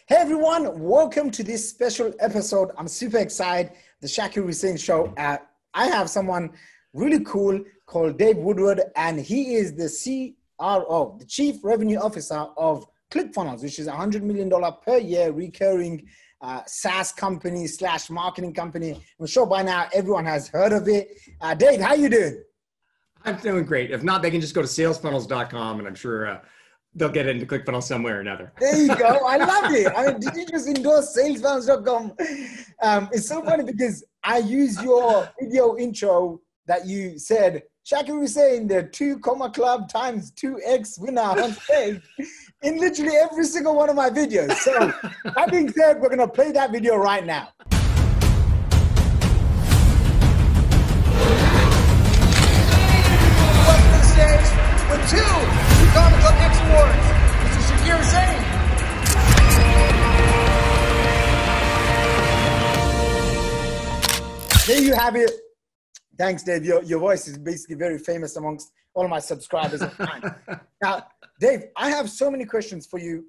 Hey everyone, welcome to this special episode. I'm super excited. The Shakir Hussain Show. I have someone really cool called Dave Woodward, and he is the CRO, the Chief Revenue Officer of Clickfunnels, which is $100 million per year recurring SaaS company / marketing company. I'm sure by now everyone has heard of it. Dave, how you doing? I'm doing great. If not, they can just go to salesfunnels.com, and I'm sure they'll get into ClickFunnels somewhere or another. There you go. I love it. I mean, did you just endorse salesfunnels.com? It's so funny because I use your video intro that you said, Shakir Hussain, the 2 Comma Club times 2X winner on stage in literally every single one of my videos. So that being said, we're going to play that video right now. Welcome to the stage with 2 Comma Club X Awards. Mr. Shakir Hussain. There you have it. Thanks, Dave. Your voice is basically very famous amongst all of my subscribers. Now, Dave, I have so many questions for you.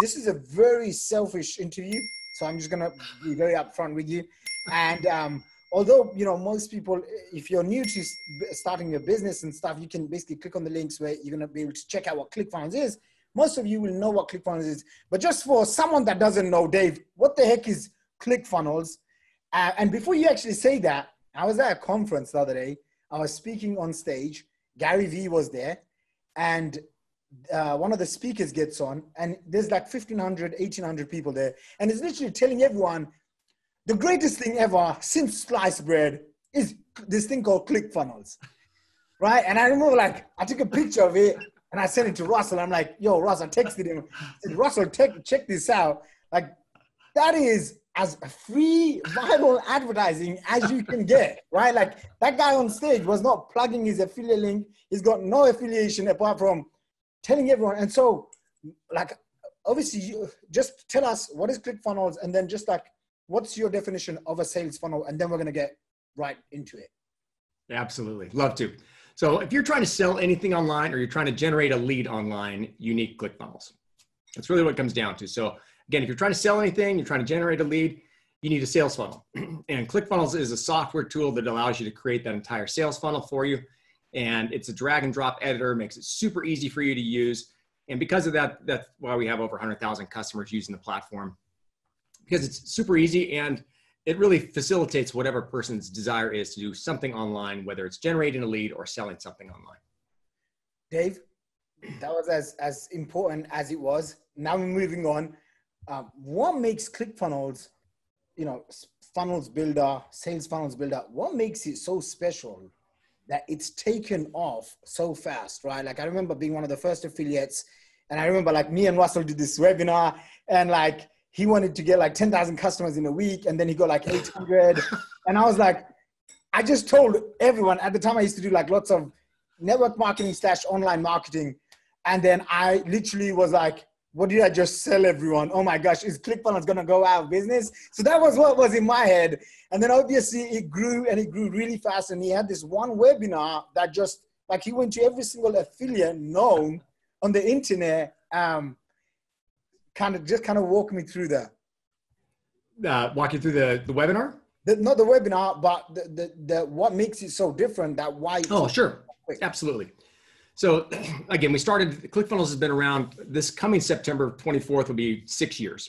This is a very selfish interview, so I'm just going to be very upfront with you. And although, you know, most people, if you're new to starting your business and stuff, you can basically click on the links where you're going to be able to check out what ClickFunnels is. Most of you will know what ClickFunnels is. But just for someone that doesn't know, Dave, what the heck is ClickFunnels? And before you actually say that, I was at a conference the other day. I was speaking on stage. Gary Vee was there. And one of the speakers gets on. And there's like 1,500, 1,800 people there. And it's literally telling everyone, the greatest thing ever since sliced bread is this thing called ClickFunnels, right? And I remember, like, I took a picture of it and I sent it to Russell. I'm like, yo, Russ, I texted him. I said, Russell, check this out. Like, that is as free viral advertising as you can get, right? Like, that guy on stage was not plugging his affiliate link. He's got no affiliation apart from telling everyone. And so, like, obviously, you just tell us what is ClickFunnels, and then just like, what's your definition of a sales funnel? And then we're going to get right into it. Absolutely. Love to. So if you're trying to sell anything online or you're trying to generate a lead online, you need ClickFunnels. That's really what it comes down to. So again, if you're trying to sell anything, you're trying to generate a lead, you need a sales funnel. And ClickFunnels is a software tool that allows you to create that entire sales funnel for you. And it's a drag and drop editor, makes it super easy for you to use. And because of that, that's why we have over 100,000 customers using the platform, because it's super easy and it really facilitates whatever person's desire is to do something online, whether it's generating a lead or selling something online. Dave, that was as important as it was. Now we're moving on. What makes ClickFunnels, you know, funnels builder, sales funnels builder, what makes it so special that it's taken off so fast, right? Like, I remember being one of the first affiliates, and I remember, like, me and Russell did this webinar, and like, he wanted to get like 10,000 customers in a week, and then he got like 800. And I was like, I just told everyone at the time I used to do like lots of network marketing / online marketing. And then I literally was like, what did I just sell everyone? Oh my gosh, is ClickFunnels gonna go out of business? So that was what was in my head. And then obviously it grew, and it grew really fast. And he had this one webinar that just, like, he went to every single affiliate known on the internet. Kind of walk me through that. Walk you through the webinar? Not the webinar, but the what makes it so different, that why. Oh, sure. Absolutely. So again, ClickFunnels has been around. This coming September 24th will be 6 years.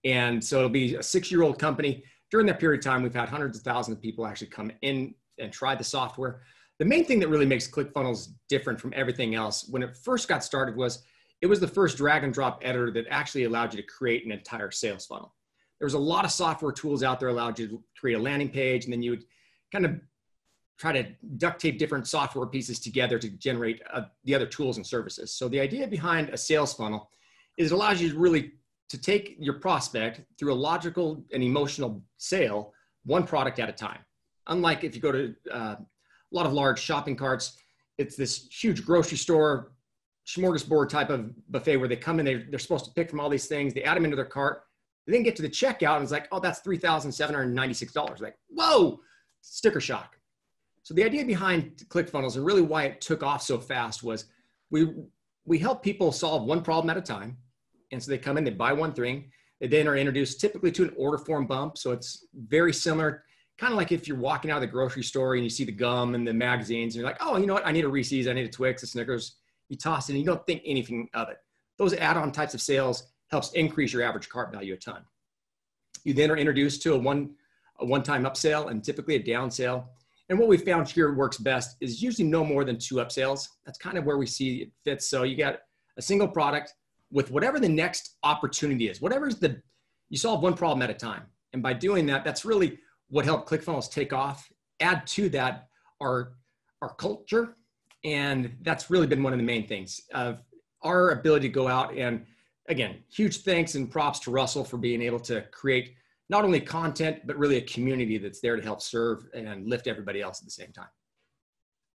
And so it'll be a 6-year-old company. During that period of time, we've had hundreds of thousands of people actually come in and try the software. The main thing that really makes ClickFunnels different from everything else, when it first got started, was it was the first drag and drop editor that actually allowed you to create an entire sales funnel. There was a lot of software tools out there that allowed you to create a landing page, and then you would kind of try to duct tape different software pieces together to generate the other tools and services. So the idea behind a sales funnel is it allows you really to take your prospect through a logical and emotional sale, one product at a time. Unlike if you go to a lot of large shopping carts, it's this huge grocery store smorgasbord type of buffet where they come in, they're supposed to pick from all these things, they add them into their cart, they then get to the checkout and it's like, oh, that's $3,796. Like, whoa, sticker shock. So the idea behind ClickFunnels, and really why it took off so fast, was we help people solve one problem at a time. And so they come in, they buy one thing, They then are introduced typically to an order form bump. So it's very similar, kind of like if you're walking out of the grocery store and you see the gum and the magazines and you're like, oh, you know what? I need a Reese's, I need a Twix, a Snickers. You toss it and you don't think anything of it. Those add-on types of sales helps increase your average cart value a ton. You then are introduced to a one-time upsell and typically a down sale. And what we found here works best is usually no more than 2 upsells. That's kind of where we see it fits. So you got a single product with whatever the next opportunity is, you solve one problem at a time. And by doing that, that's really what helped ClickFunnels take off. Add to that our culture. And that's really been one of the main things of our ability to go out. And again, huge thanks and props to Russell for being able to create not only content, but really a community that's there to help serve and lift everybody else at the same time.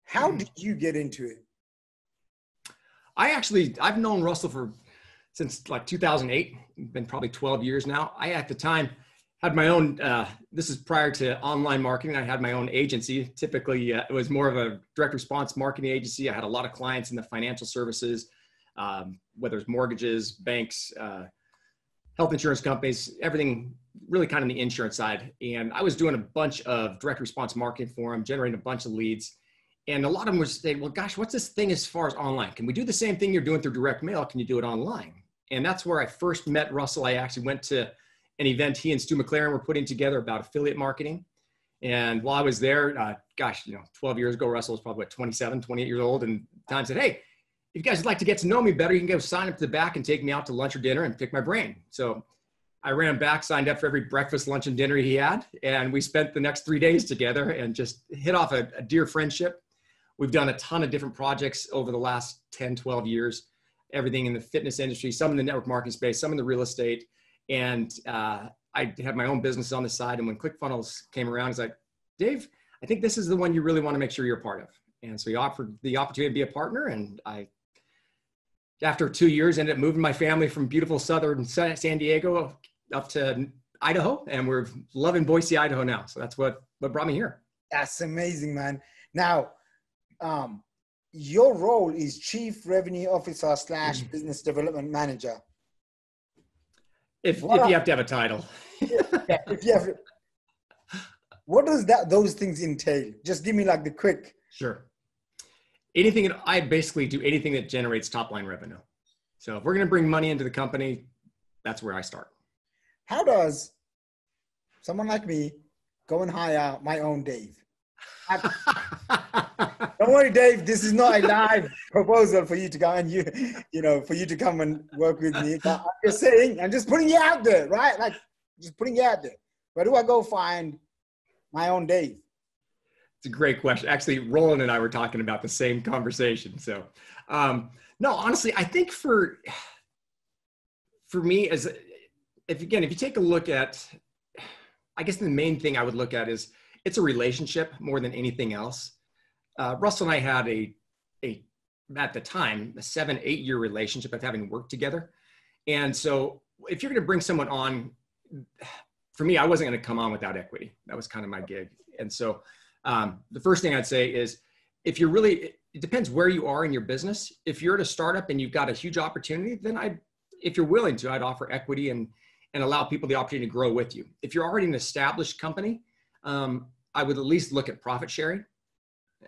How did you get into it? I've known Russell since like 2008, been probably 12 years now. I, at the time, had my own, this is prior to online marketing. I had my own agency. Typically, it was more of a direct response marketing agency. I had a lot of clients in the financial services, whether it's mortgages, banks, health insurance companies, everything really kind of the insurance side. And I was doing a bunch of direct response marketing for them, generating a bunch of leads. And a lot of them were saying, well, gosh, what's this thing as far as online? Can we do the same thing you're doing through direct mail? Can you do it online? And that's where I first met Russell. I actually went to an event he and Stu McLaren were putting together about affiliate marketing. And while I was there, 12 years ago, Russell was probably 27, 28 years old. And Tom said, hey, if you guys would like to get to know me better, you can go sign up to the back and take me out to lunch or dinner and pick my brain. So I ran back, signed up for every breakfast, lunch, and dinner he had. And we spent the next 3 days together and just hit off a dear friendship. We've done a ton of different projects over the last 10, 12 years, everything in the fitness industry, some in the network marketing space, some in the real estate. And I had my own business on the side. And when ClickFunnels came around, he's like, Dave, I think this is the one you really want to make sure you're a part of. And so he offered the opportunity to be a partner. And after 2 years, ended up moving my family from beautiful southern San Diego up to Idaho. And we're loving Boise, Idaho now. So that's what brought me here. That's amazing, man. Now, your role is Chief Revenue Officer / Business Development Manager. If you have to have a title. What does those things entail? Just give me like the quick. Sure. I basically do anything that generates top line revenue. So if we're going to bring money into the company, that's where I start. How does someone like me go and hire my own Dave? Don't worry, Dave. This is not a live proposal for you to go and for you to come and work with me. But I'm just saying, I'm just putting you out there, right? Like, just putting you out there. Where do I go find my own Dave? It's a great question. Actually, Roland and I were talking about the same conversation. So, no, honestly, I think for me, if you take a look at, I guess the main thing I would look at is it's a relationship more than anything else. Russell and I had at the time, a 7-8 year relationship of having worked together. And so if you're going to bring someone on, for me, I wasn't going to come on without equity. That was kind of my gig. And so the first thing I'd say is it depends where you are in your business. If you're at a startup and you've got a huge opportunity, then if you're willing to, I'd offer equity and allow people the opportunity to grow with you. If you're already an established company, I would at least look at profit sharing,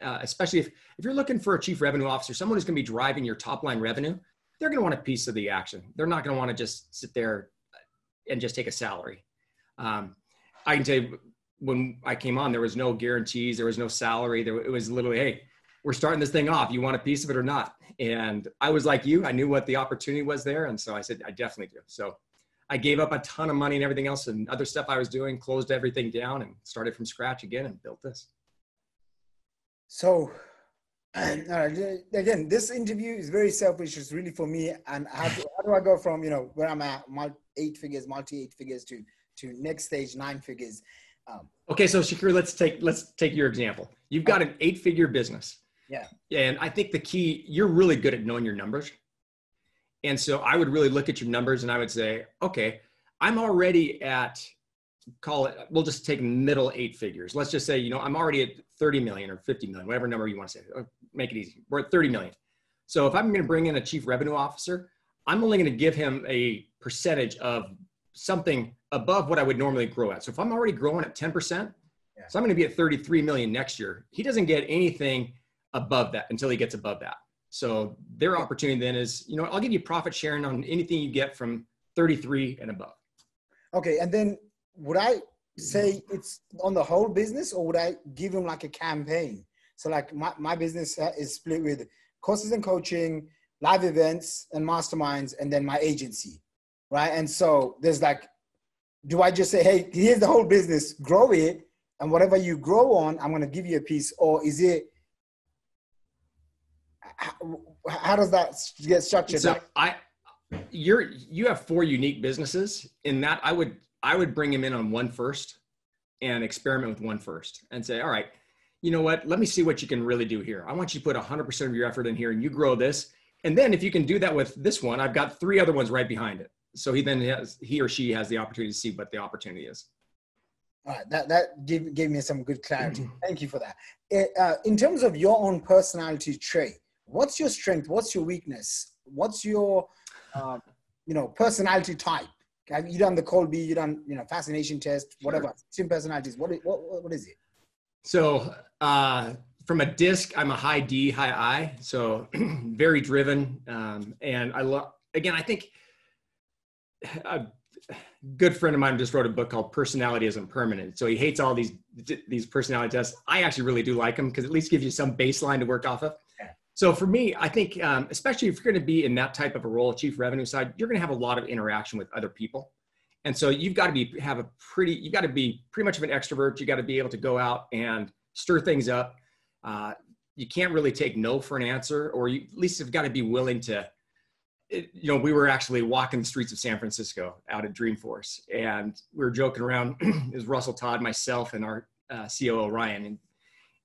especially if you're looking for a chief revenue officer, someone who's going to be driving your top line revenue. They're going to want a piece of the action. They're not going to want to just sit there and just take a salary. I can tell you, when I came on, there was no guarantees. There was no salary. It was literally, hey, we're starting this thing off. You want a piece of it or not? And I was like you. I knew what the opportunity was there. And so I said, I definitely do. So I gave up a ton of money and everything else and other stuff I was doing, closed everything down and started from scratch again and built this. So again, this interview is very selfish. It's really for me. And how do I go from, where I'm at, multi 8 figures to next stage 9 figures? Okay. So Shakur, let's take your example. You've got an 8-figure business. Yeah. And I think the key, you're really good at knowing your numbers. And so I would really look at your numbers and I would say, okay, I'm already at, we'll just take middle 8 figures. Let's just say, I'm already at 30 million or 50 million, whatever number you want to say, make it easy. We're at 30 million. So if I'm going to bring in a chief revenue officer, I'm only going to give him a percentage of something above what I would normally grow at. So if I'm already growing at 10%, so I'm going to be at 33 million next year. He doesn't get anything above that until he gets above that. So their opportunity then is, you know, I'll give you profit sharing on anything you get from 33 and above. Okay. And then would I say it's on the whole business, or would I give him like a campaign? So like my business is split with courses and coaching, live events and masterminds, and then my agency, right? And so there's like, do I just say, hey, here's the whole business, grow it, and whatever you grow on, I'm going to give you a piece? Or is it, how does that get structured? So you have 4 unique businesses. In that, I would bring him in on one first and experiment with one first and say, all right, you know what? Let me see what you can really do here. I want you to put 100% of your effort in here and you grow this. And then if you can do that with this one, I've got 3 other ones right behind it. So he or she has the opportunity to see what the opportunity is. All right, that gave me some good clarity. Thank you for that. In terms of your own personality trait, what's your strength? What's your weakness? What's your, personality type? Have you done the Colby? You done, fascination test, whatever. Sure. Personalities. What is it? So from a disc, I'm a high D, high I. So very driven. And I think a good friend of mine just wrote a book called Personality Isn't Permanent. So he hates all these personality tests. I actually really do like them because at least gives you some baseline to work off of. So for me, I think, especially if you're going to be in that type of a role, chief revenue side, you're going to have a lot of interaction with other people. And so you've got to be pretty much of an extrovert. You got to be able to go out and stir things up. You can't really take no for an answer, or you at least have got to be willing to, we were actually walking the streets of San Francisco out at Dreamforce, and we were joking around. It was Russell, Todd, myself, and our COO, Ryan.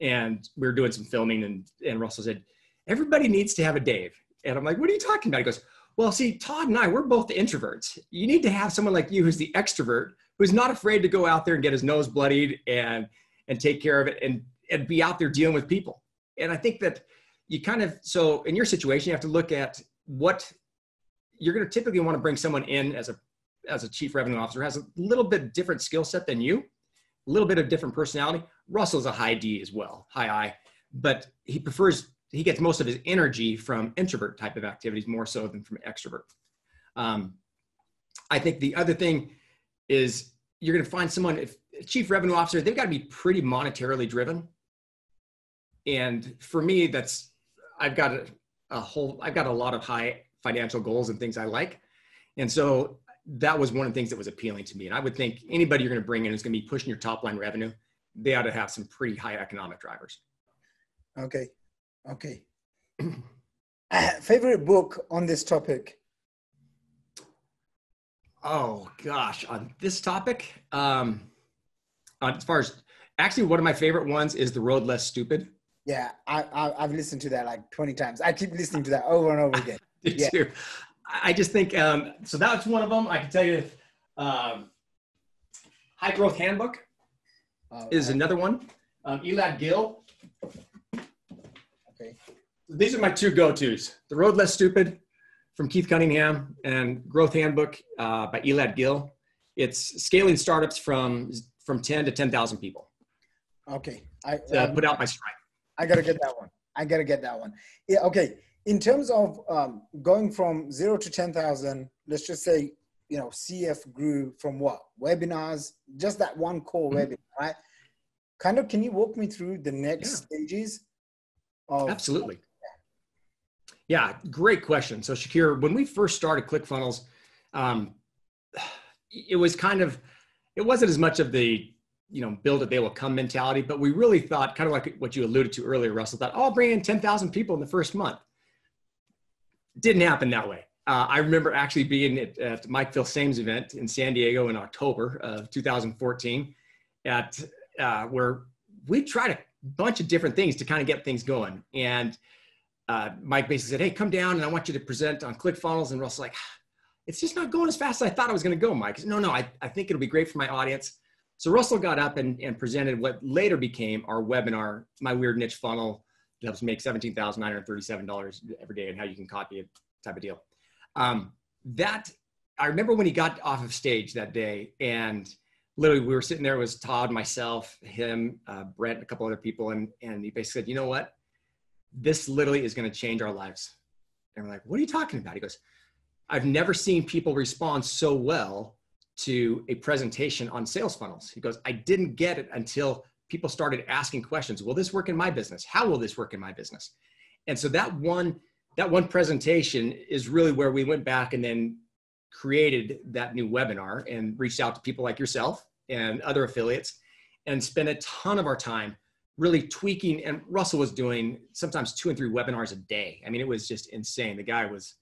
And we were doing some filming, and Russell said, everybody needs to have a Dave. And I'm like, what are you talking about? He goes, well, see, Todd and I, we're both the introverts. You need to have someone like you who's the extrovert, who's not afraid to go out there and get his nose bloodied and take care of it and be out there dealing with people. And I think that so in your situation, you have to look at what you're going to typically want to bring someone in as a chief revenue officer, has a little bit different skill set than you, a little bit of different personality. Russell's a high D as well, high I, but he gets most of his energy from introvert type of activities more so than from extrovert. I think the other thing is you're going to find someone, if a chief revenue officer, they've got to be pretty monetarily driven. And for me, I've got a lot of high financial goals and things I like. And so that was one of the things that was appealing to me. And I would think anybody you're going to bring in is going to be pushing your top line revenue. They ought to have some pretty high economic drivers. Okay. Favorite book on this topic? Oh gosh, on this topic, as far as actually one of my favorite ones is The Road Less Stupid. Yeah, I've listened to that like 20 times. I keep listening to that over and over again. Me too. I just think, so that's one of them. I can tell you, High Growth Handbook is another one. Elad Gil. Okay. These are my 2 go-tos. The Road Less Stupid from Keith Cunningham and Growth Handbook by Elad Gil. It's scaling startups from 10 to 10,000 people. Okay. Put out my Stripe. I got to get that one. Yeah. Okay. In terms of going from 0 to 10,000, let's just say, CF grew from what? Webinars, just that one core webinar, right? Can you walk me through the next stages? Absolutely. Yeah, great question. So Shakir, when we first started ClickFunnels, it wasn't as much of the, build it, they will come mentality, but we really thought, kind of like what you alluded to earlier, Russell, thought, I'll bring in 10,000 people in the first month. Didn't happen that way. I remember actually being at Mike Filsame's event in San Diego in October of 2014 where we tried a bunch of different things to kind of get things going. And Mike basically said, hey, come down and I want you to present on ClickFunnels. And Russell's like, it's just not going as fast as I thought I was going to go, Mike. I said, no, I think it'll be great for my audience. So Russell got up and presented what later became our webinar, My Weird Niche Funnel, that helps make $17,937 every day and how you can copy it type of deal. That I remember when he got off of stage that day, and literally we were sitting there, it was Todd, myself, him, Brent, and a couple other people. And he basically said, you know what? This literally is going to change our lives. And we're like, what are you talking about? He goes, I've never seen people respond so well to a presentation on sales funnels. He goes, I didn't get it until people started asking questions. Will this work in my business? How will this work in my business? And so that one presentation is really where we went back and then created that new webinar and reached out to people like yourself and other affiliates and spent a ton of our time really tweaking. And Russell was doing sometimes 2 and 3 webinars a day. I mean, it was just insane. The guy was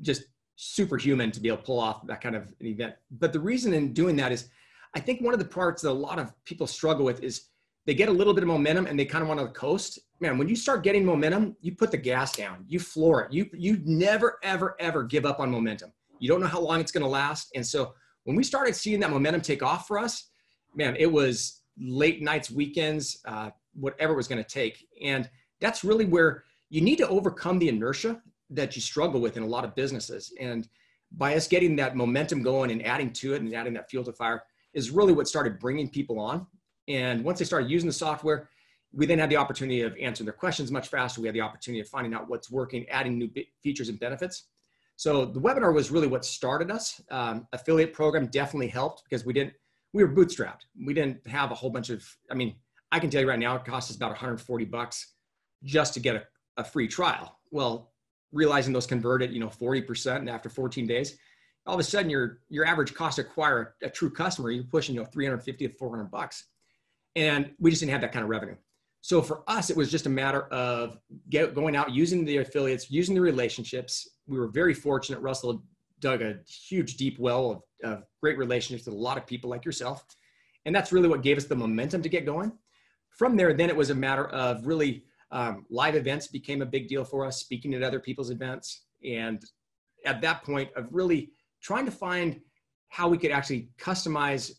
just superhuman to be able to pull off that kind of an event. But the reason in doing that is, I think one of the parts that a lot of people struggle with is they get a little bit of momentum and they kind of want to coast. Man, when you start getting momentum, you put the gas down, you floor it. You never, ever, ever give up on momentum. You don't know how long it's going to last. And so when we started seeing that momentum take off for us, man, it was late nights, weekends, whatever it was going to take. And that's really where you need to overcome the inertia that you struggle with in a lot of businesses. And by us getting that momentum going and adding to it and adding that fuel to fire is really what started bringing people on. And once they started using the software, we then had the opportunity of answering their questions much faster. We had the opportunity of finding out what's working, adding new features and benefits. So the webinar was really what started us. Affiliate program definitely helped because we were bootstrapped. We didn't have a whole bunch of, I mean, I can tell you right now, it costs us about $140 just to get a free trial. Well, realizing those converted, 40%, and after 14 days, all of a sudden your average cost to acquire a true customer, you're pushing, $350 to $400. And we just didn't have that kind of revenue. So for us, it was just a matter of going out, using the affiliates, using the relationships. We were very fortunate. Russell dug a huge, deep well of great relationships with a lot of people like yourself. And that's really what gave us the momentum to get going. From there, then it was a matter of really live events became a big deal for us, speaking at other people's events. And at that point of really trying to find how we could actually customize,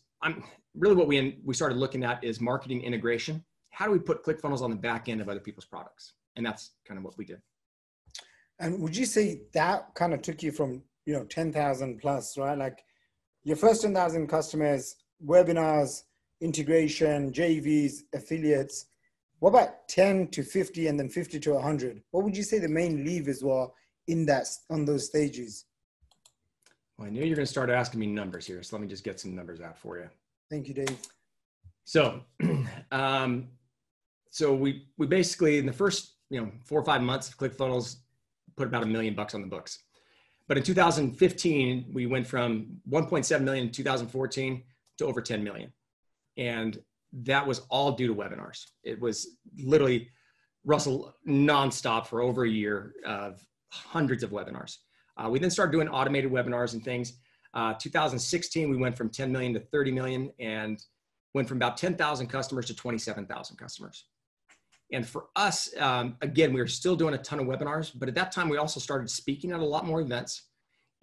really what we started looking at is marketing integration. How do we put ClickFunnels on the back end of other people's products? And that's kind of what we did. And would you say that kind of took you from, 10,000 plus, right? Like your first 10,000 customers, webinars, integration, JVs, affiliates. What about 10 to 50 and then 50 to 100? What would you say the main levers were on those stages? Well, I knew you were going to start asking me numbers here. So let me just get some numbers out for you. Thank you, Dave. So, so we basically in the first 4 or 5 months of ClickFunnels put about $1 million on the books. But in 2015, we went from 1.7 million in 2014 to over 10 million. And that was all due to webinars. It was literally Russell nonstop for over a year of hundreds of webinars. We then started doing automated webinars and things. 2016, we went from 10 million to 30 million and went from about 10,000 customers to 27,000 customers. And for us, again, we were still doing a ton of webinars, but at that time we also started speaking at a lot more events,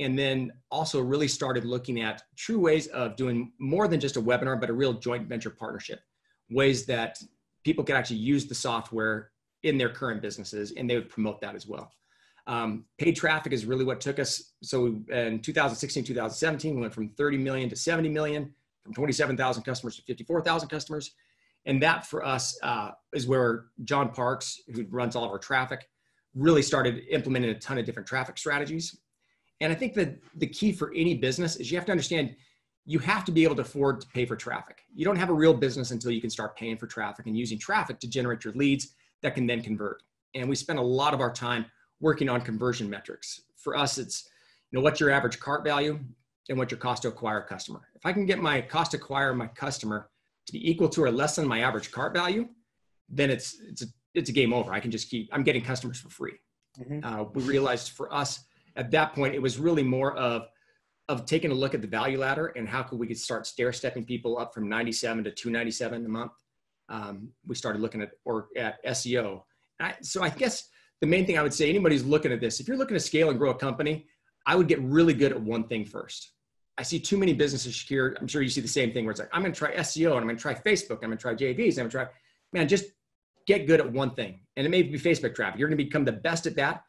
and then also really started looking at true ways of doing more than just a webinar, but a real joint venture partnership, ways that people could actually use the software in their current businesses, and they would promote that as well. Paid traffic is really what took us. So in 2016, 2017, we went from 30 million to 70 million, from 27,000 customers to 54,000 customers. And that for us is where John Parks, who runs all of our traffic, really started implementing a ton of different traffic strategies. And I think that the key for any business is you have to understand you have to be able to afford to pay for traffic. You don't have a real business until you can start paying for traffic and using traffic to generate your leads that can then convert. And we spend a lot of our time working on conversion metrics. For us, it's what's your average cart value and what's your cost to acquire a customer. If I can get my cost to acquire my customer to be equal to or less than my average cart value, then it's a game over. I'm getting customers for free. Mm-hmm. We realized for us at that point, it was really more of taking a look at the value ladder and how could we could start stair stepping people up from 97 to 297 a month. We started looking at SEO. So I guess the main thing I would say, anybody who's looking at this, if you're looking to scale and grow a company, I would get really good at one thing first. I see too many businesses here. I'm sure you see the same thing where it's like, I'm going to try SEO and I'm going to try Facebook. I'm going to try JVs. I'm going to try, man, just get good at one thing. And it may be Facebook traffic. You're going to become the best at that,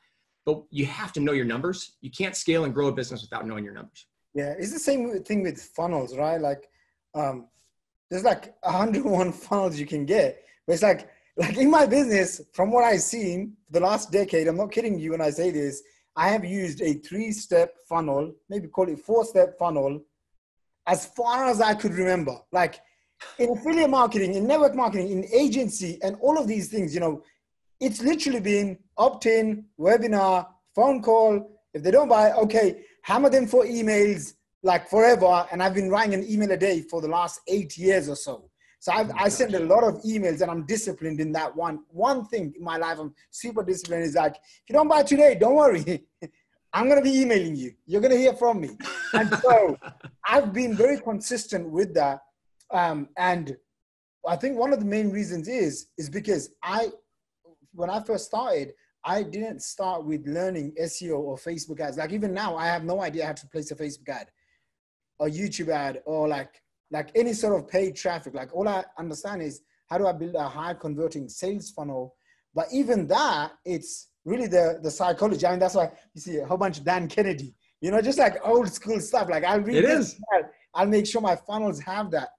but you have to know your numbers. You can't scale and grow a business without knowing your numbers. Yeah, it's the same thing with funnels, right? Like, there's like 101 funnels you can get, but it's like in my business, from what I've seen for the last decade, I'm not kidding you when I say this, I have used a 3-step funnel, maybe call it 4-step funnel, as far as I could remember. Like in affiliate marketing, in network marketing, in agency, and all of these things, you know, it's literally been opt-in, webinar, phone call. If they don't buy, okay, hammer them for emails like forever. And I've been writing an email a day for the last 8 years or so. So I send a lot of emails, and I'm disciplined in that one thing in my life. I'm super disciplined. Is like, if you don't buy today, don't worry. I'm going to be emailing you. You're going to hear from me. And so I've been very consistent with that. And I think one of the main reasons is because when I first started, I didn't start with learning SEO or Facebook ads. Like even now, I have no idea how to place a Facebook ad or YouTube ad or like any sort of paid traffic. Like all I understand is how do I build a high converting sales funnel? But even that, it's really the psychology. I mean, that's why you see a whole bunch of Dan Kennedy, you know, just like old school stuff. Like I'll read this, I'll make sure my funnels have that.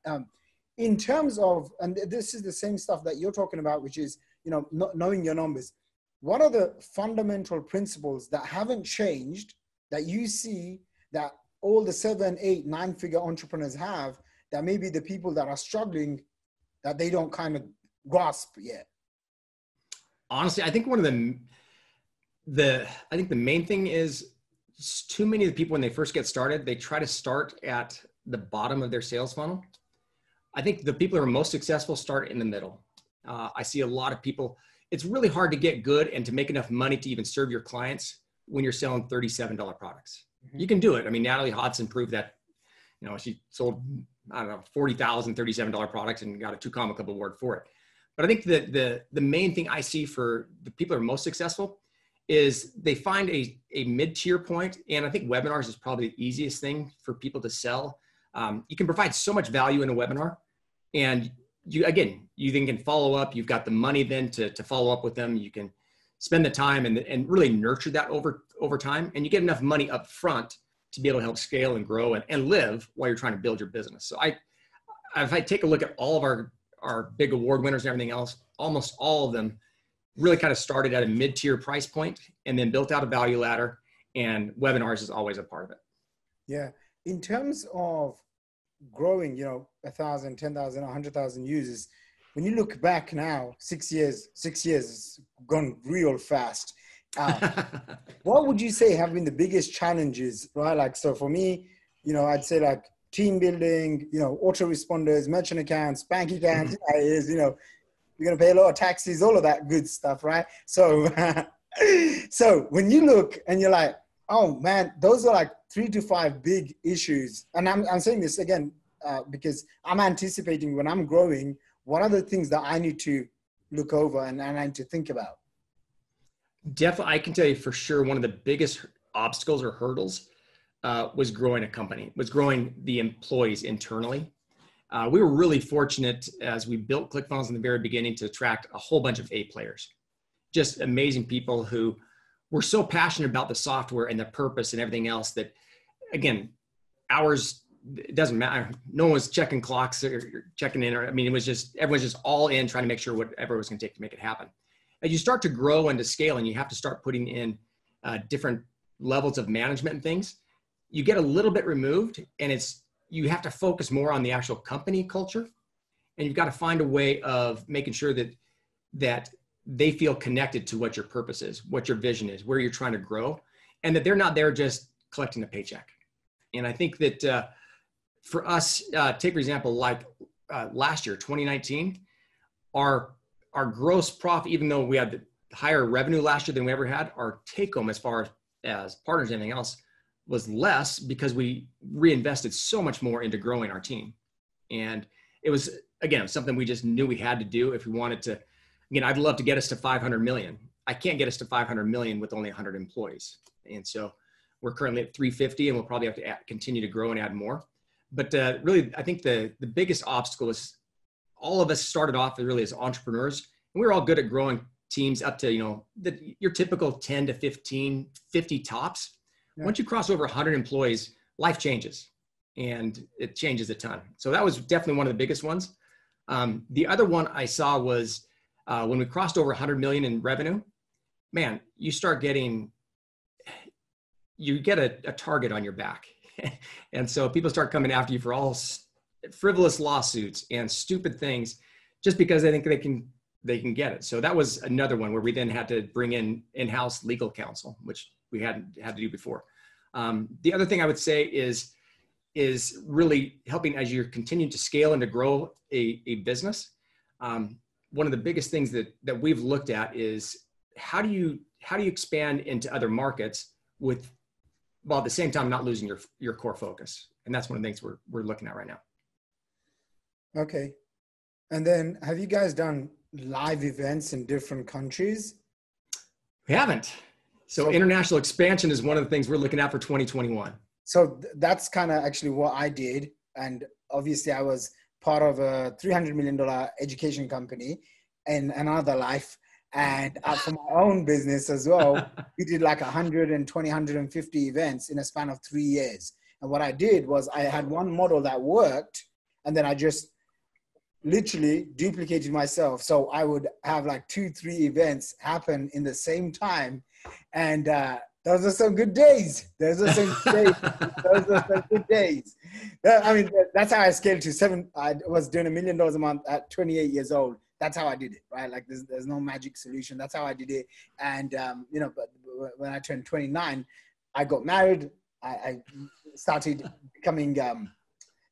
In terms of, and this is the same stuff that you're talking about, which is, you know, knowing your numbers. What are the fundamental principles that haven't changed that you see that all the 7, 8, 9-figure entrepreneurs have, that maybe the people that are struggling, that they don't kind of grasp yet? Honestly, I think one of I think the main thing is too many of the people when they first get started, they try to start at the bottom of their sales funnel. I think the people who are most successful start in the middle. I see a lot of people, it's really hard to get good and to make enough money to even serve your clients when you're selling $37 products. Mm-hmm. You can do it. I mean, Natalie Hodson proved that, you know, she sold, I don't know, 40,000 $37 products and got a 2 Comma Club award for it. But I think that the main thing I see for the people who are most successful is they find a mid-tier point. And I think webinars is probably the easiest thing for people to sell. You can provide so much value in a webinar, and you then can follow up. You've got the money then to follow up with them. You can spend the time and really nurture that over time. And you get enough money up front to be able to help scale and grow and live while you're trying to build your business. So if I take a look at all of our big award winners and everything else, almost all of them really kind of started at a mid-tier price point and then built out a value ladder, and webinars is always a part of it. Yeah. In terms of growing, you know, 1,000, 10,000, 100,000 users, when you look back now, 6 years has gone real fast. What would you say have been the biggest challenges, right? Like, so for me, you know, I'd say like team building, you know, autoresponders, merchant accounts, bank accounts, you know, you're going to pay a lot of taxes, all of that good stuff, right? So, so when you look and you're like, oh man, those are like 3 to 5 big issues. And I'm saying this again, because I'm anticipating when I'm growing, what are the things that I need to look over and I need to think about? Definitely, I can tell you for sure, one of the biggest obstacles or hurdles was growing a company, was growing the employees internally. We were really fortunate as we built Clickfunnels in the very beginning to attract a whole bunch of A players, just amazing people who were so passionate about the software and the purpose and everything else that, again, hours, it doesn't matter. No one was checking clocks or checking in. I mean, it was just, everyone's just all in trying to make sure whatever it was going to take to make it happen. As you start to grow and to scale and you have to start putting in different levels of management and things, you get a little bit removed, and you have to focus more on the actual company culture. And you've got to find a way of making sure that they feel connected to what your purpose is, what your vision is, where you're trying to grow, and that they're not there just collecting a paycheck. And I think that for us, take for example, like last year, 2019, our gross profit, even though we had the higher revenue last year than we ever had, our take home as far as partners and everything else was less because we reinvested so much more into growing our team. And it was, again, something we just knew we had to do if we wanted to. Again, I'd love to get us to 500 million. I can't get us to 500 million with only 100 employees. And so we're currently at 350, and we'll probably have to continue to grow and add more. But really, I think the biggest obstacle is all of us started off really as entrepreneurs, and we were all good at growing teams up to, you know, your typical 10 to 15, 50 tops. Yeah. Once you cross over 100 employees, life changes, and it changes a ton. So that was definitely one of the biggest ones. The other one I saw was when we crossed over 100 million in revenue, man, you get a target on your back. And so people start coming after you for all frivolous lawsuits and stupid things just because they think they can get it. So that was another one where we then had to bring in-house legal counsel, which we hadn't had to do before. The other thing I would say is really helping as you're continuing to scale and to grow a business. One of the biggest things that we've looked at is how do you expand into other markets while at the same time not losing your core focus. And that's one of the things we're looking at right now. Okay. And then have you guys done live events in different countries? We haven't. So international expansion is one of the things we're looking at for 2021. So that's kind of actually what I did. And obviously I was part of a $300 million education company in another life. And for my own business as well, we did like 120, 150 events in a span of 3 years. And what I did was I had one model that worked, and then I just literally duplicated myself. So I would have like 2-3 events happen in the same time. And those are some good days. Those are some good days. I mean, that's how I scaled to 7. I was doing $1 million a month at 28 years old. That's how I did it, right? Like there's no magic solution. That's how I did it. And, but when I turned 29, I got married. I started becoming,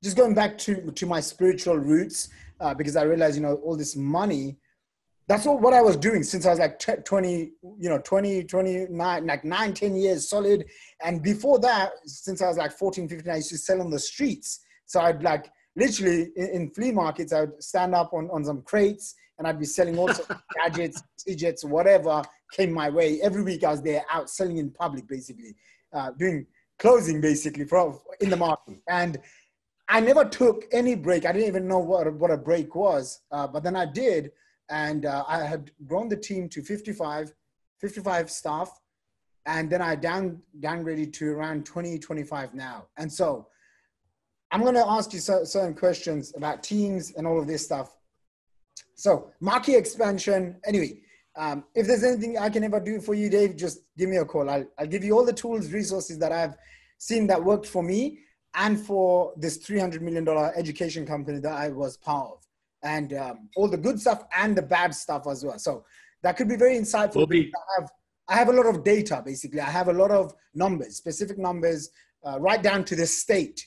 just going back to my spiritual roots, because I realized, all this money, that's what I was doing since I was like 20, 29, like 9, 10 years solid. And before that, since I was like 14, 15, I used to sell on the streets. So I'd like, literally in flea markets, I would stand up on some crates and I'd be selling all sorts of gadgets, gadgets, whatever came my way. Every week I was there out selling in public, basically, doing closing basically in the market. And I never took any break. I didn't even know what a break was, but then I did. And I had grown the team to 55 staff. And then I downgraded to around 20, 25 now. And so I'm going to ask you certain questions about teams and all of this stuff. So market expansion. Anyway, if there's anything I can ever do for you, Dave, just give me a call. I'll give you all the tools, resources that I've seen that worked for me and for this $300 million education company that I was part of. And all the good stuff and the bad stuff as well. So that could be very insightful. I have a lot of data, basically. I have a lot of numbers, specific numbers, right down to the state.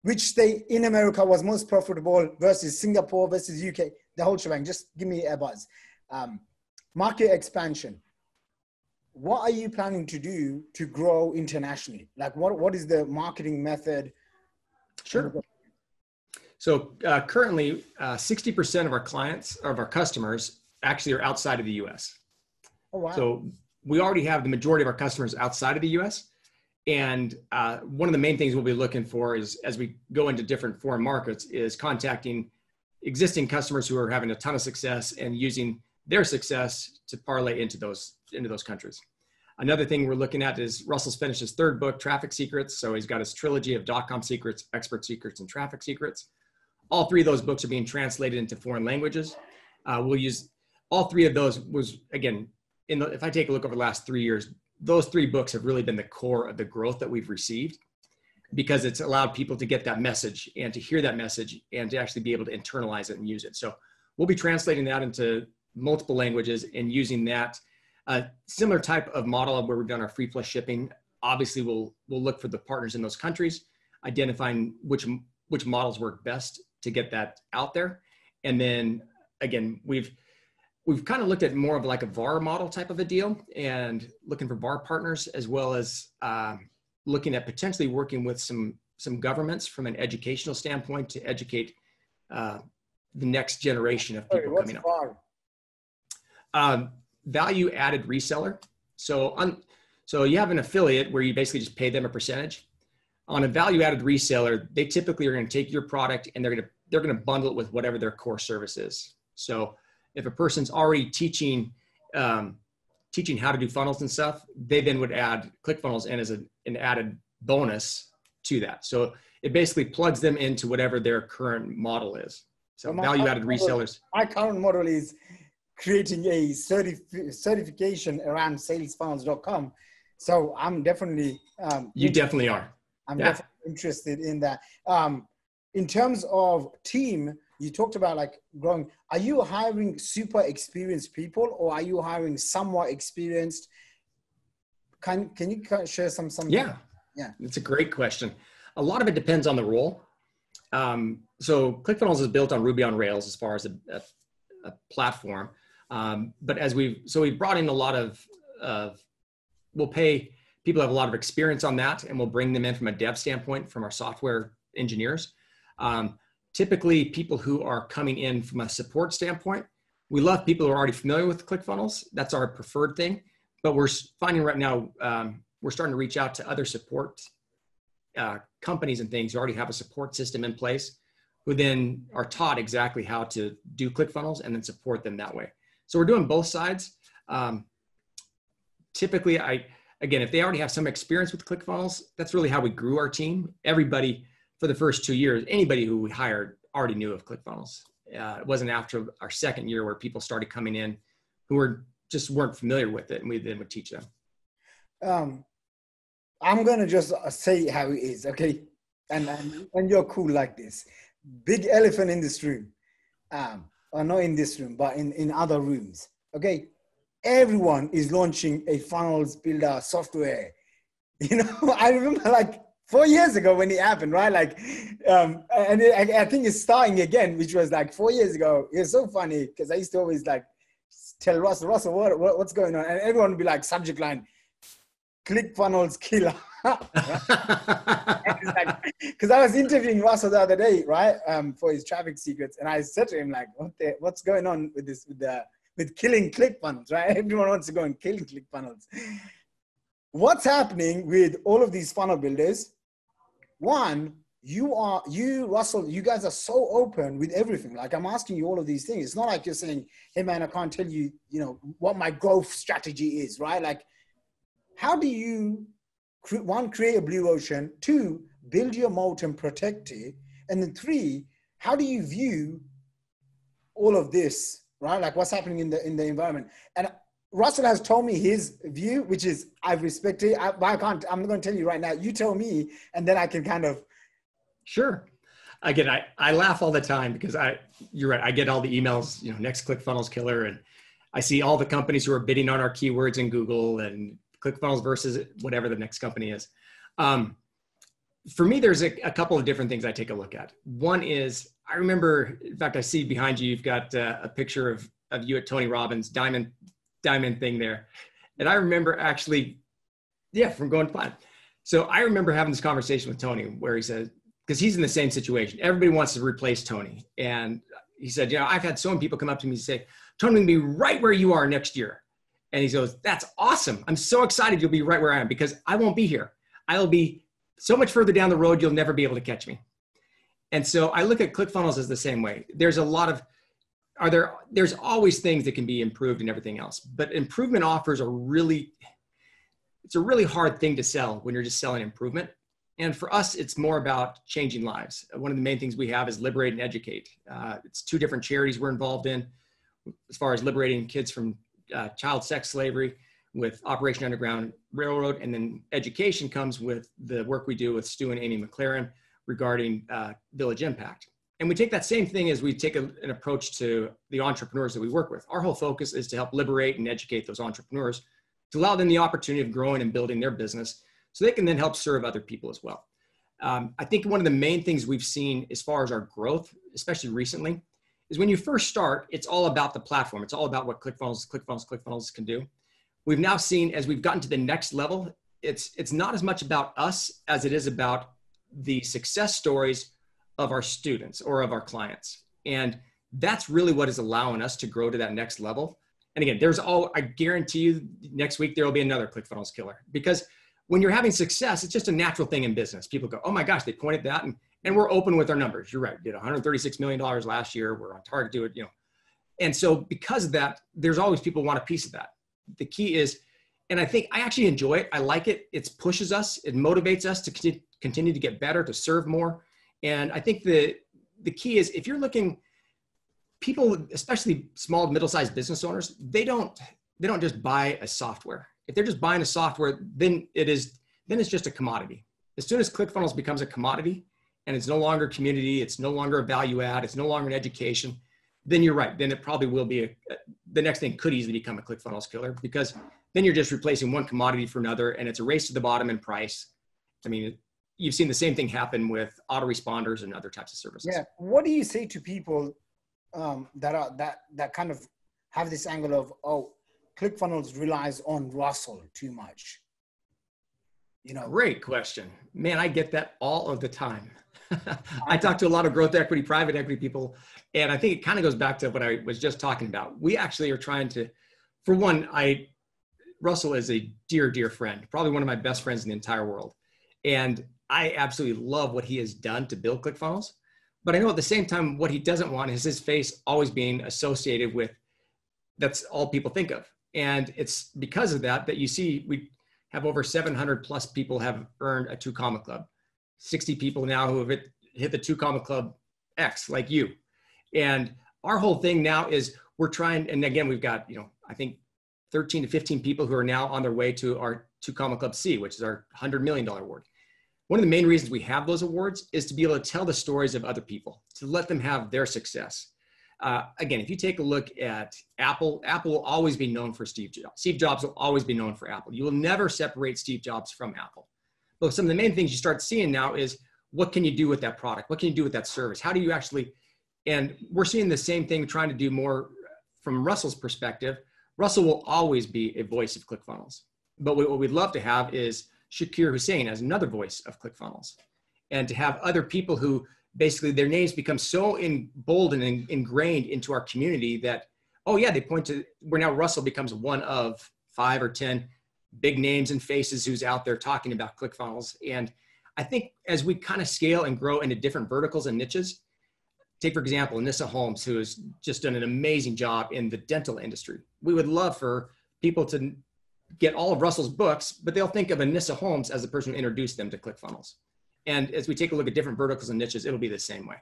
Which state in America was most profitable versus Singapore versus UK, the whole shebang. Just give me a buzz. Market expansion. What are you planning to do to grow internationally? Like what is the marketing method? Sure. So currently 60% of our clients, of our customers actually are outside of the US. Oh, wow. So we already have the majority of our customers outside of the US. And one of the main things we'll be looking for is, as we go into different foreign markets, is contacting existing customers who are having a ton of success and using their success to parlay into those countries. Another thing we're looking at is Russell's finished his 3rd book, Traffic Secrets. So he's got his trilogy of .com secrets, expert secrets, and traffic secrets. All 3 of those books are being translated into foreign languages. We'll use all 3 of those. Was again, if I take a look over the last 3 years, those 3 books have really been the core of the growth that we've received, because it's allowed people to get that message and to hear that message and to actually be able to internalize it and use it. So we'll be translating that into multiple languages and using that similar type of model where we've done our free plus shipping. Obviously, we'll look for the partners in those countries, identifying which models work best to get that out there. And then again, we've kind of looked at more of like a VAR model type of a deal and looking for VAR partners, as well as looking at potentially working with some governments from an educational standpoint to educate the next generation of people coming up. VAR? Value added reseller. So you have an affiliate where you basically just pay them a percentage. On a value added reseller, they typically are going to take your product and they're going to bundle it with whatever their core service is. So if a person's already teaching how to do funnels and stuff, they then would add Clickfunnels in as an added bonus to that. So it basically plugs them into whatever their current model is. So value-added resellers. My current model is creating a certification around salesfunnels.com. So I'm definitely you definitely are. I'm definitely interested in that. In terms of team, you talked about like growing. Are you hiring super experienced people, or are you hiring somewhat experienced? Can you share some? Yeah, it's a great question. A lot of it depends on the role. So ClickFunnels is built on Ruby on Rails as far as a platform. But as we've brought in a lot of, we'll pay people who have a lot of experience on that, and we'll bring them in from a dev standpoint from our software engineers. Typically people who are coming in from a support standpoint, we love people who are already familiar with ClickFunnels. That's our preferred thing. But we're finding right now, we're starting to reach out to other support companies and things who already have a support system in place, who then are taught exactly how to do ClickFunnels and then support them that way. So we're doing both sides. Typically, again, if they already have some experience with ClickFunnels, that's really how we grew our team. Everybody for the first 2 years, anybody who we hired already knew of ClickFunnels. It wasn't after our second year where people started coming in who weren't familiar with it, and we then would teach them. I'm gonna just say how it is, okay? And you're cool like this. Big elephant in this room, or not in this room, but in other rooms, okay? Everyone is launching a funnels builder software. You know, I remember like 4 years ago when it happened, right? Like, I think it's starting again, which was like 4 years ago. It was so funny because I used to always like tell Russell, what's going on? And everyone would be like, subject line, ClickFunnels killer. Because I was interviewing Russell the other day, right, for his traffic secrets, and I said to him like, what's going on with this, with killing ClickFunnels, right? Everyone wants to go and kill ClickFunnels. What's happening with all of these funnel builders? One, Russell, you guys are so open with everything. Like I'm asking you all of these things. It's not like you're saying, hey man, I can't tell you, what my growth strategy is, right? Like, how do you, one, create a blue ocean, two, build your moat and protect it, and then three, how do you view all of this, right? Like what's happening in the environment? And Russell has told me his view, which is I respect it. I'm not going to tell you right now. You tell me, and then I can kind of. Sure. Again, I laugh all the time because you're right. I get all the emails, next ClickFunnels killer, and I see all the companies who are bidding on our keywords in Google and ClickFunnels versus whatever the next company is. For me, there's a couple of different things I take a look at. One is, I remember, in fact, I see behind you, you've got a picture of you at Tony Robbins' diamond thing there. And I remember actually, from going platinum. So I remember having this conversation with Tony where he said, because he's in the same situation. Everybody wants to replace Tony. And he said, I've had so many people come up to me and say, Tony will be right where you are next year. And he goes, that's awesome. I'm so excited you'll be right where I am because I won't be here. I'll be so much further down the road, you'll never be able to catch me. And so I look at ClickFunnels as the same way. There's a lot of, there's always things that can be improved and everything else, but improvement offers are it's a really hard thing to sell when you're just selling improvement. And for us, it's more about changing lives. One of the main things we have is liberate and educate. It's 2 different charities we're involved in as far as liberating kids from child sex slavery with Operation Underground Railroad. And then education comes with the work we do with Stu and Amy McLaren regarding Village Impact. And we take that same thing as we take an approach to the entrepreneurs that we work with. Our whole focus is to help liberate and educate those entrepreneurs to allow them the opportunity of growing and building their business so they can then help serve other people as well. I think one of the main things we've seen as far as our growth, especially recently, is when you first start, it's all about the platform. It's all about what ClickFunnels can do. We've now seen, as we've gotten to the next level, it's not as much about us as it is about the success stories of our students or of our clients. And that's really what is allowing us to grow to that next level. And again, I guarantee you next week, there will be another ClickFunnels killer, because when you're having success, it's just a natural thing in business. People go, oh my gosh, they pointed that. And we're open with our numbers. You're right. We did $136 million last year. We're on target to do it, And so because of that, there's always people who want a piece of that. The key is, And I think I actually enjoy it. I like it. It pushes us. It motivates us to continue to get better, to serve more. And I think the key is if you're looking, people, especially small, middle-sized business owners, they don't just buy a software. If they're just buying a software, then it's just a commodity. As soon as ClickFunnels becomes a commodity and it's no longer community, it's no longer a value add, it's no longer an education, then you're right. Then it probably will be the next thing could easily become a ClickFunnels killer, because then you're just replacing one commodity for another, and it's a race to the bottom in price. I mean, you've seen the same thing happen with autoresponders and other types of services. Yeah. What do you say to people that kind of have this angle of, oh, ClickFunnels relies on Russell too much? You know, great question, man. I get that all of the time. I talk to a lot of growth equity, private equity people, and I think it kind of goes back to what I was just talking about. We actually are trying to, for one, Russell is a dear, dear friend, probably one of my best friends in the entire world. And I absolutely love what he has done to build ClickFunnels. But I know at the same time, what he doesn't want is his face always being associated with, that's all people think of. And it's because of that you see we have over 700 plus people have earned a 2 Comma Club. 60 people now who have hit the 2 Comma Club X, like you. And our whole thing now is we're trying, and again, we've got, I think 13 to 15 people who are now on their way to our 2 Comma Club C, which is our $100 million award. One of the main reasons we have those awards is to be able to tell the stories of other people, to let them have their success. Again, if you take a look at Apple will always be known for Steve Jobs. Steve Jobs will always be known for Apple. You will never separate Steve Jobs from Apple. But some of the main things you start seeing now is, what can you do with that product? What can you do with that service? How do you actually, and we're seeing the same thing, trying to do more from Russell's perspective. Russell will always be a voice of ClickFunnels. But what we'd love to have is Shakir Hussain as another voice of ClickFunnels, and to have other people who basically their names become so bold and ingrained into our community that, oh yeah, they point to where now Russell becomes one of 5 or 10 big names and faces who's out there talking about ClickFunnels. And I think as we kind of scale and grow into different verticals and niches, take for example, Anissa Holmes, who has just done an amazing job in the dental industry. We would love for people to get all of Russell's books, but they'll think of Anissa Holmes as the person who introduced them to ClickFunnels. And as we take a look at different verticals and niches, it'll be the same way.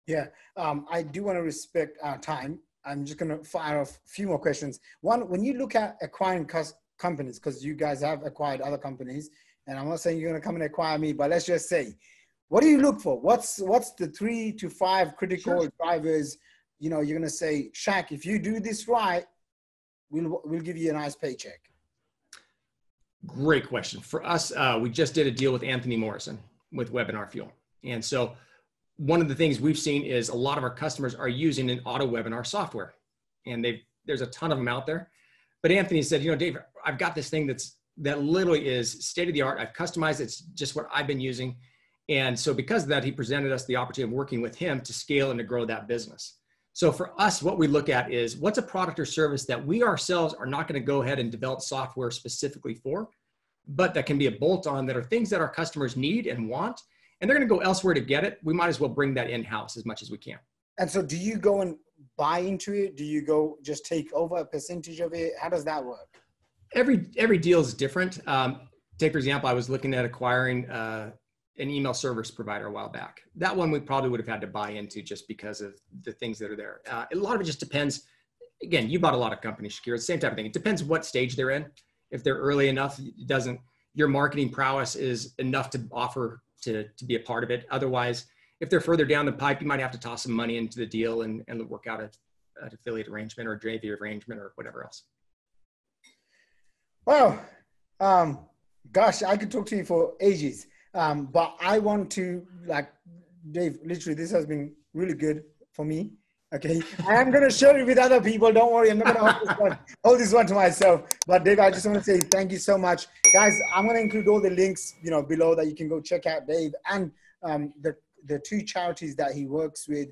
Yeah, I do want to respect our time. I'm just going to fire off a few more questions. One, when you look at acquiring companies, because you guys have acquired other companies, and I'm not saying you're going to come and acquire me, but let's just say, what do you look for? What's the 3 to 5 critical drivers? You're going to say, Shaq, if you do this right, we'll give you a nice paycheck. Great question. For us, we just did a deal with Anthony Morrison with Webinar Fuel. And so one of the things we've seen is a lot of our customers are using an auto webinar software, and there's a ton of them out there. But Anthony said, Dave, I've got this thing that literally is state of the art. I've customized it. It's just what I've been using. And so because of that, he presented us the opportunity of working with him to scale and to grow that business. So for us, what we look at is what's a product or service that we ourselves are not going to go ahead and develop software specifically for, but that can be a bolt-on, that are things that our customers need and want, and they're going to go elsewhere to get it. We might as well bring that in-house as much as we can. And so do you go and buy into it? Do you go just take over a percentage of it? How does that work? Every deal is different. Take, for example, I was looking at acquiring an email service provider a while back. That one we probably would have had to buy into just because of the things that are there. A lot of it just depends. Again, you bought a lot of companies, Shakir. It's the same type of thing. It depends what stage they're in. If they're early enough, your marketing prowess is enough to offer to be a part of it. Otherwise, if they're further down the pipe, you might have to toss some money into the deal and work out an affiliate arrangement or a JV arrangement or whatever else. Well, gosh, I could talk to you for ages. But I want to, Dave, literally, this has been really good for me. Okay. I am going to share it with other people. Don't worry. I'm not going to hold this one to myself. But Dave, I just want to say thank you so much. Guys, I'm going to include all the links, below that you can go check out Dave and the 2 charities that he works with,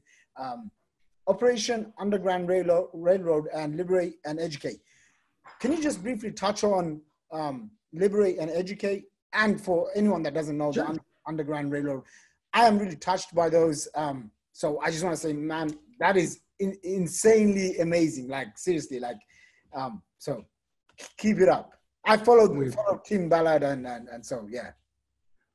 Operation Underground Railroad and Liberate and Educate. Can you just briefly touch on Liberate and Educate? And for anyone that doesn't know, the Underground Railroad, I am really touched by those. So I just want to say, man, that is insanely amazing. Seriously, so keep it up. I followed Tim Ballard and so, yeah.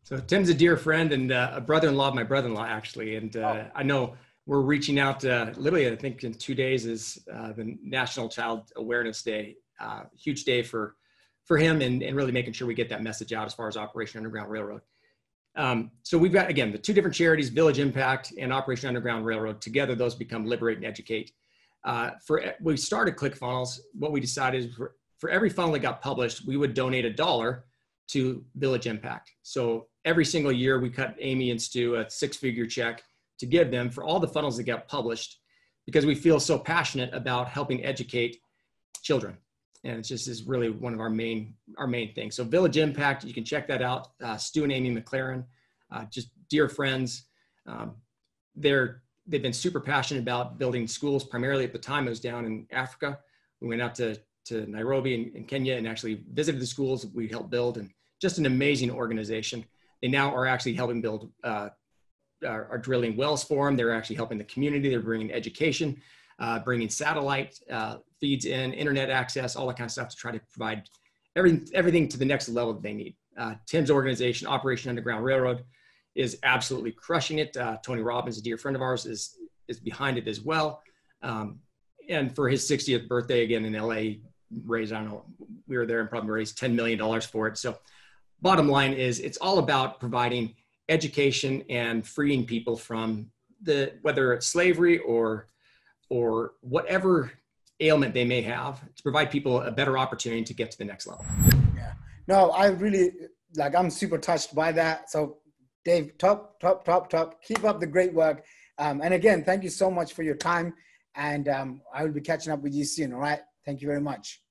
So Tim's a dear friend and a brother-in-law of my brother-in-law, actually. And I know we're reaching out literally, I think in 2 days is the National Child Awareness Day. Huge day for him and really making sure we get that message out as far as Operation Underground Railroad. So we've got, again, the two different charities, Village Impact and Operation Underground Railroad. Together, those become Liberate and Educate. We started ClickFunnels. What we decided is for every funnel that got published, we would donate $1 to Village Impact. So every single year, we cut Amy and Stu a 6-figure check to give them for all the funnels that got published, because we feel so passionate about helping educate children. And it's just is really one of our main things. So Village Impact, you can check that out. Stu and Amy McLaren, just dear friends. They've been super passionate about building schools. Primarily at the time, I was down in Africa. We went out to Nairobi in Kenya and actually visited the schools we helped build, and just an amazing organization. They now are actually helping build, are drilling wells for them. They're actually helping the community. They're bringing education, bringing satellite feeds in, internet access, all that kind of stuff to try to provide everything to the next level that they need. Tim's organization, Operation Underground Railroad, is absolutely crushing it. Tony Robbins, a dear friend of ours, is behind it as well. And for his 60th birthday, again in LA, raised, I don't know, we were there and probably raised $10 million for it. So bottom line is it's all about providing education and freeing people from whether it's slavery or whatever ailment they may have, to provide people a better opportunity to get to the next level. Yeah. No, I really, I'm super touched by that. So Dave, top. Keep up the great work. And again, thank you so much for your time. And I will be catching up with you soon. All right. Thank you very much.